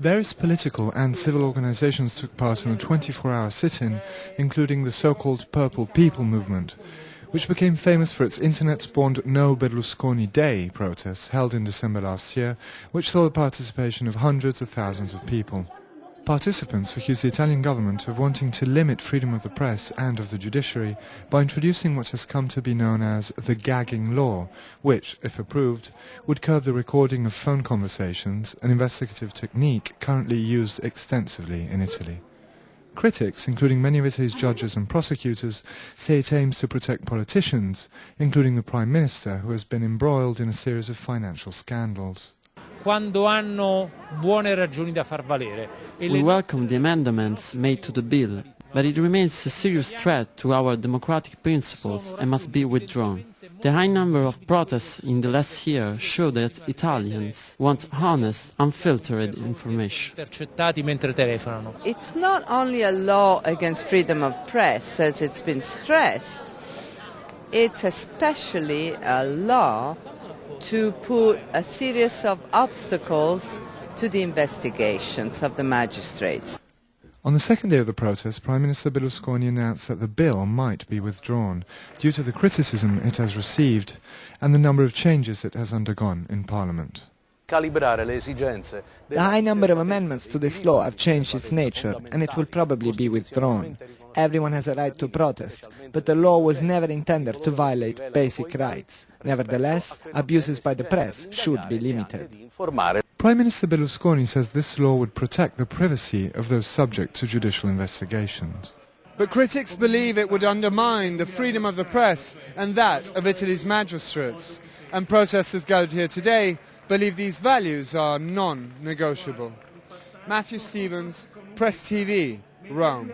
Various political and civil organizations took part in a 24-hour sit-in, including the so-called Purple People movement, which became famous for its internet-spawned No Berlusconi Day protests held in December last year, which saw the participation of hundreds of thousands of people. Participants accused the Italian government of wanting to limit freedom of the press and of the judiciary by introducing what has come to be known as the gagging law, which, if approved, would curb the recording of phone conversations, an investigative technique currently used extensively in Italy. Critics, including many of Italy's judges and prosecutors, say it aims to protect politicians, including the Prime Minister, who has been embroiled in a series of financial scandals. We welcome the amendments made to the bill, but it remains a serious threat to our democratic principles and must be withdrawn. The high number of protests in the last year show that Italians want honest, unfiltered information. It's not only a law against freedom of press, as it's been stressed, it's especially a law to put a series of obstacles to the investigations of the magistrates. On the second day of the protest, Prime Minister Berlusconi announced that the bill might be withdrawn due to the criticism it has received and the number of changes it has undergone in Parliament. The high number of amendments to this law have changed its nature, and it will probably be withdrawn. Everyone has a right to protest, but the law was never intended to violate basic rights. Nevertheless, abuses by the press should be limited. Prime Minister Berlusconi says this law would protect the privacy of those subject to judicial investigations. But critics believe it would undermine the freedom of the press and that of Italy's magistrates. And protesters gathered here today believe these values are non-negotiable. Matthew Stevens, Press TV, Rome.